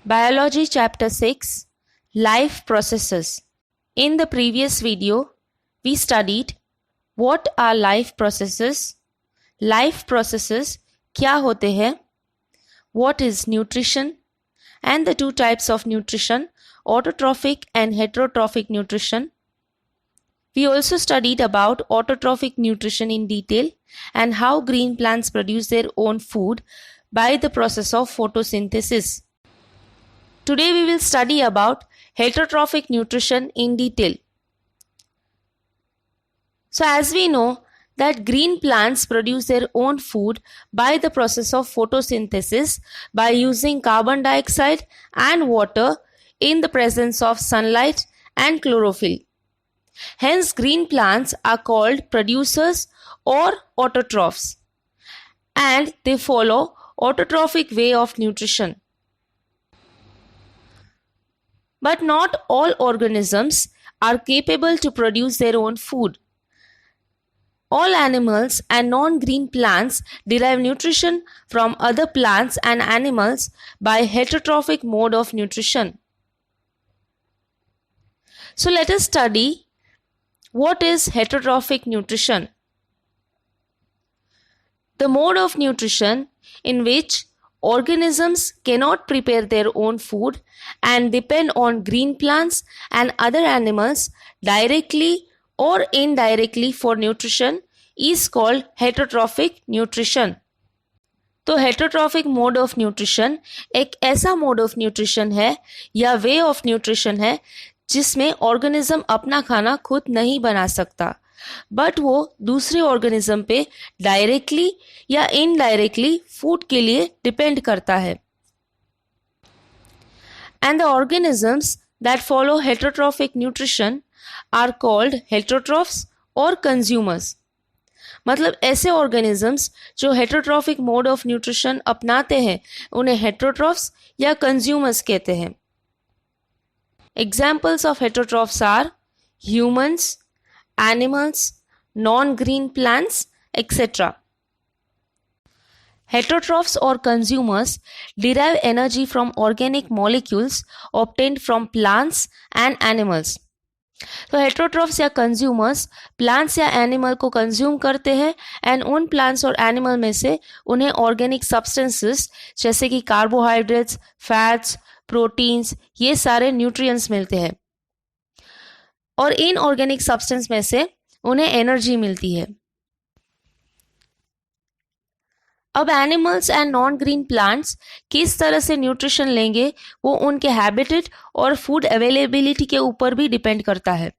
Biology Chapter 6 Life Processes. In the previous video, we studied what are life processes, क्या होते हैं, what is nutrition, and the two types of nutrition, autotrophic and heterotrophic nutrition. We also studied about autotrophic nutrition in detail and how green plants produce their own food by the process of photosynthesis. Today we will study about heterotrophic nutrition in detail. So as we know that green plants produce their own food by the process of photosynthesis by using carbon dioxide and water in the presence of sunlight and chlorophyll. Hence green plants are called producers or autotrophs and they follow autotrophic way of nutrition. But not all organisms are capable to produce their own food. All animals and non-green plants derive nutrition from other plants and animals by heterotrophic mode of nutrition. So let us study what is heterotrophic nutrition. The mode of nutrition in which organisms cannot prepare their own food and depend on green plants and other animals directly or indirectly for nutrition is called heterotrophic nutrition. तो heterotrophic mode of nutrition एक ऐसा mode of nutrition है या way of nutrition है जिसमें organism अपना खाना खुद नहीं बना सकता बट वो दूसरे ऑर्गेनिज्म पे डायरेक्टली या इनडायरेक्टली फूड के लिए डिपेंड करता है and the organisms that follow heterotrophic nutrition are called heterotrophs और कंज्यूमर्स. मतलब ऐसे ऑर्गेनिजम्स जो हेटरोट्रॉफिक मोड ऑफ न्यूट्रिशन अपनाते हैं उन्हें हेटरोट्रॉफ्स या कंज्यूमर्स कहते हैं. Examples of heterotrophs are humans, animals, non-green plants, etc. Heterotrophs or consumers derive energy from organic molecules obtained from plants and animals. तो heterotrophs या consumers plants या animal को consume करते हैं and उन plants और animal में से उन्हें organic substances जैसे कि carbohydrates, fats, proteins ये सारे nutrients मिलते हैं और इन ऑर्गेनिक सब्सटेंस में से उन्हें एनर्जी मिलती है. अब animals and non green plants किस तरह से न्यूट्रिशन लेंगे वो उनके हैबिटेट और फूड अवेलेबिलिटी के ऊपर भी डिपेंड करता है.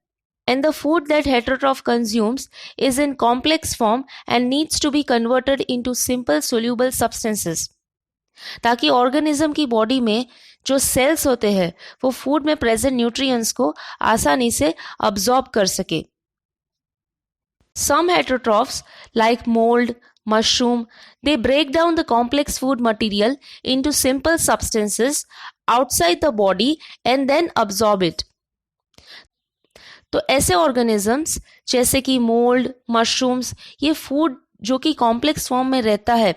And the food that heterotroph consumes is in complex form and needs to be converted into simple soluble substances ताकि ऑर्गेनिज्म की बॉडी में जो सेल्स होते हैं वो फूड में प्रेजेंट न्यूट्रिएंट्स को आसानी से अब्सॉर्ब कर सके. Some heterotrophs like mold, mushroom, they break down the complex food material into simple substances outside the body and then absorb it. तो ऐसे ऑर्गेनिजम्स जैसे कि मोल्ड, मशरूम्स ये फूड जो कि कॉम्प्लेक्स फॉर्म में रहता है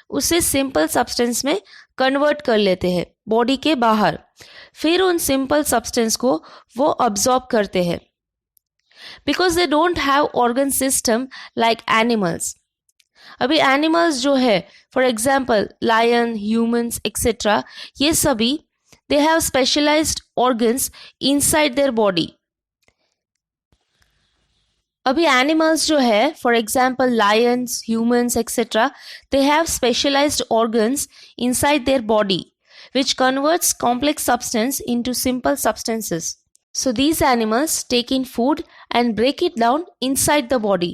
उसे सिंपल सब्सटेंस में कन्वर्ट कर लेते हैं बॉडी के बाहर. फिर उन सिंपल सब्सटेंस को वो अब्सॉर्ब करते हैं because they don't have organ system like animals. अभी एनिमल्स जो है for example lion, humans etcetera ये सभी they have specialised organs inside their body. अभी एनिमल्स जो है for example lions, humans etcetera they have specialised organs inside their body which converts complex substance into simple substances. So these animals take in food and break it down inside the body.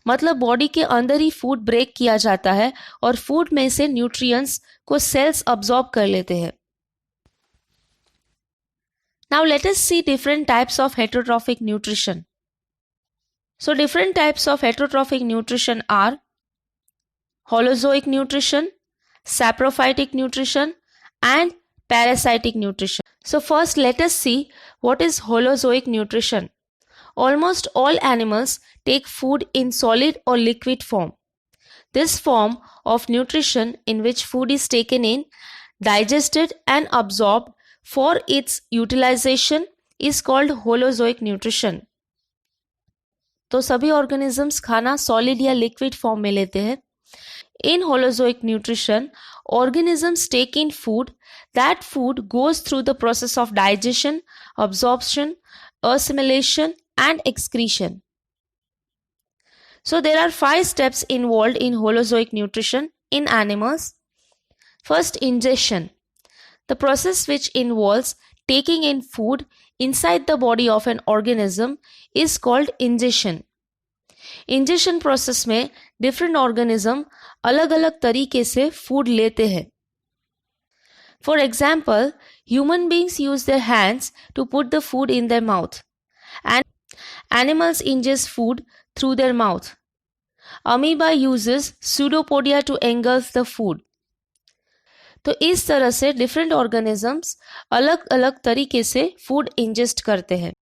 मतलब body के अंदर ही food break किया जाता है और food में से nutrients को सेल्स अब्सॉर्ब कर लेते हैं. Now let us see different types of heterotrophic nutrition. So different types of heterotrophic nutrition are holozoic nutrition, saprophytic nutrition and parasitic nutrition. So first let us see what is holozoic nutrition. Almost all animals take food in solid or liquid form. This form of nutrition in which food is taken in, digested and absorbed for its utilization is called holozoic nutrition. तो सभी organisms खाना solid या liquid form में लेते हैं. In holozoic nutrition, organisms take in food. That food goes through the process of digestion, absorption, assimilation, and excretion. So there are 5 steps involved in holozoic nutrition in animals. First, ingestion. The process which involves taking in food inside the body of an organism is called ingestion. Ingestion process में different organism अलग अलग तरीके से food लेते हैं. For example, human beings use their hands to put the food in their mouth and animals ingest food through their mouth. Amoeba uses pseudopodia to engulf the food. तो इस तरह से डिफरेंट ऑर्गेनिजम्स अलग अलग तरीके से फूड इंजेस्ट करते हैं.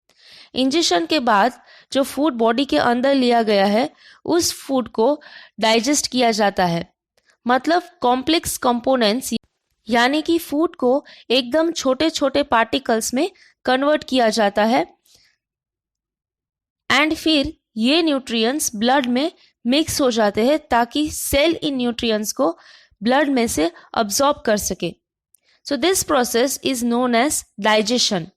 इंजेशन के बाद जो फूड बॉडी के अंदर लिया गया है उस फूड को डाइजेस्ट किया जाता है. मतलब कॉम्प्लेक्स कंपोनेंट्स यानी कि फूड को एकदम छोटे छोटे पार्टिकल्स में कन्वर्ट किया जाता है एंड फिर ये न्यूट्रिएंट्स ब्लड में मिक्स हो जाते हैं ताकि सेल इन न्यूट्रिएंट्स को ब्लड में से अब्सॉर्ब कर सके. So this process is known as digestion.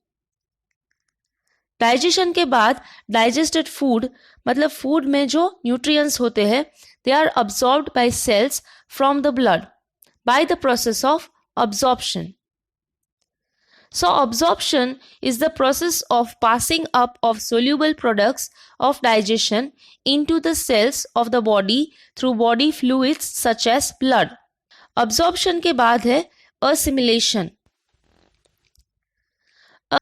Digestion के बाद डाइजेस्टेड फूड मतलब फूड में जो न्यूट्रिएंट्स होते हैं they are absorbed by cells from the blood by the process of absorption. So absorption is the process of passing up of soluble products of digestion into the cells of the body through body fluids such as blood. Absorption के बाद है assimilation.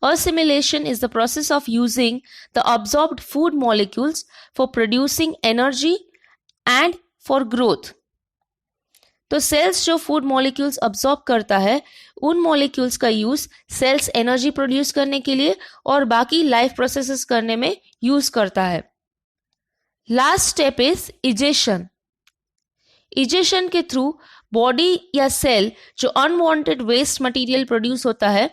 Assimilation is the process of using the absorbed food molecules for producing energy and for growth. तो sales जो food molecules absorb करता है उन molecules का use sales energy produce करने के लिए और बाकी लाइफ प्रोसेसेस करने में यूज करता है. Last step is egestion. Egestion के थ्रू बॉडी या सेल जो अनवांटेड वेस्ट मटेरियल प्रोड्यूस होता है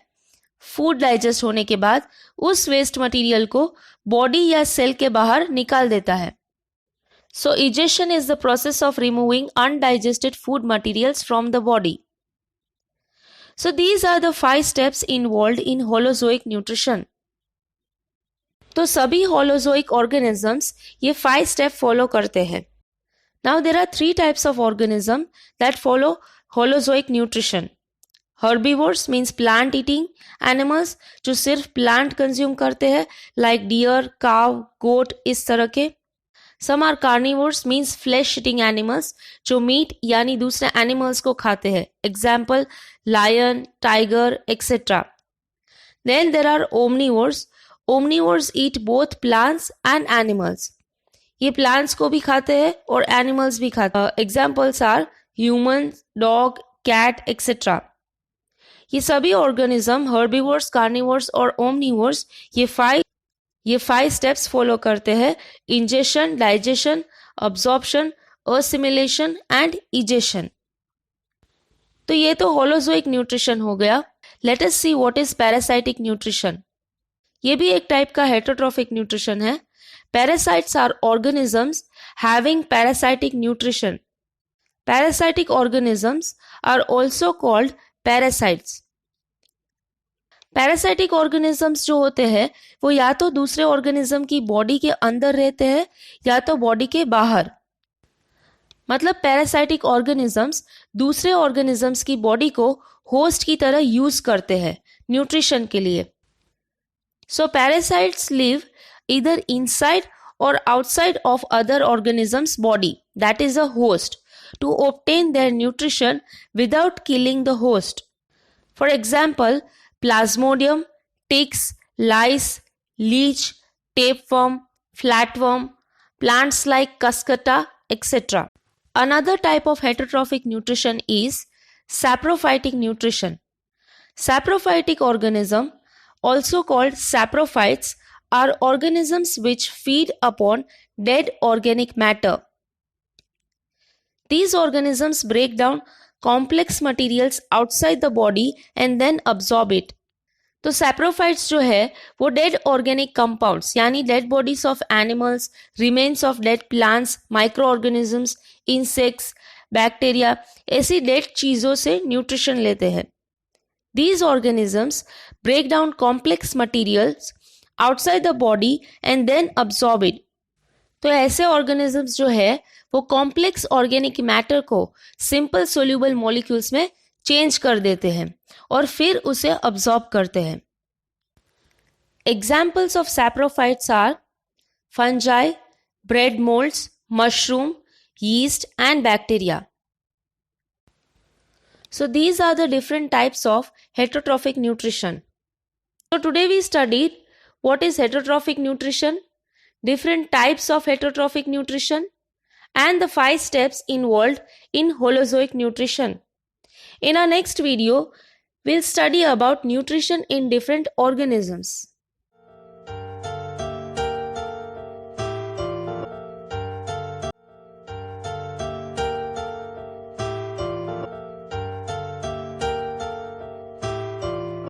फूड डाइजेस्ट होने के बाद उस वेस्ट मटेरियल को बॉडी या सेल के बाहर निकाल देता है. So egestion is the process of removing undigested food materials from the body. So these are the 5 steps involved in holozoic nutrition. तो सभी holozoic organisms ये 5 step follow करते हैं. Now there are 3 types of organism that follow holozoic nutrition. Herbivores means plant eating animals जो सिर्फ plant consume करते हैं like deer, cow, goat इस तरह के. Some are carnivores means flesh eating animals जो मीट यानी दूसरे एनिमल्स को खाते हैं. Example lion, tiger, etc. Then there are omnivores. Omnivores eat both plants and animals. ये plants को भी खाते हैं और animals भी खाते हैं. Examples are humans, dog, cat, etc. ये सभी organism herbivores, carnivores और omnivores ये 5 स्टेप्स फॉलो करते हैं. Ingestion, digestion, absorption, assimilation and egestion. तो ये तो होलोजोइक न्यूट्रिशन हो गया. Let us see what is parasitic nutrition. ये भी एक टाइप का हेटरोट्रॉफिक न्यूट्रिशन है. Parasites are organisms having parasitic nutrition. Parasitic organisms are also called parasites. Parasitic organisms जो होते हैं वो या तो दूसरे ऑर्गेनिज्म की बॉडी के अंदर रहते हैं या तो बॉडी के बाहर. मतलब पैरासाइटिक ऑर्गेनिजम्स दूसरे ऑर्गेनिजम्स की बॉडी को होस्ट की तरह यूज करते हैं न्यूट्रिशन के लिए. So parasites live either inside or outside of other organisms body that is a host to obtain their nutrition without killing the host. For example Plasmodium, ticks, lice, leech, tapeworm, flatworm, plants like cuscuta, etc. Another type of heterotrophic nutrition is saprophytic nutrition. Saprophytic organism, also called saprophytes, are organisms which feed upon dead organic matter. These organisms break down complex materials outside the body and then absorb it. तो saprophytes जो है वो dead organic compounds यानी dead bodies of animals, remains of dead plants, micro organisms, insects, bacteria, ऐसी dead चीज़ों से nutrition लेते हैं. These organisms break down complex materials outside the body and then absorb it. तो ऐसे ऑर्गेनिजम्स जो है वो कॉम्प्लेक्स ऑर्गेनिक मैटर को सिंपल सोल्यूबल मॉलिक्यूल्स में चेंज कर देते हैं और फिर उसे अब्सॉर्ब करते हैं. Examples of saprophytes are fungi, bread moulds, mushroom, yeast and bacteria. So these are the different types of heterotrophic nutrition. So today we studied what is heterotrophic nutrition, different types of heterotrophic nutrition, and the 5 steps involved in Holozoic nutrition. In our next video, we'll study about nutrition in different organisms.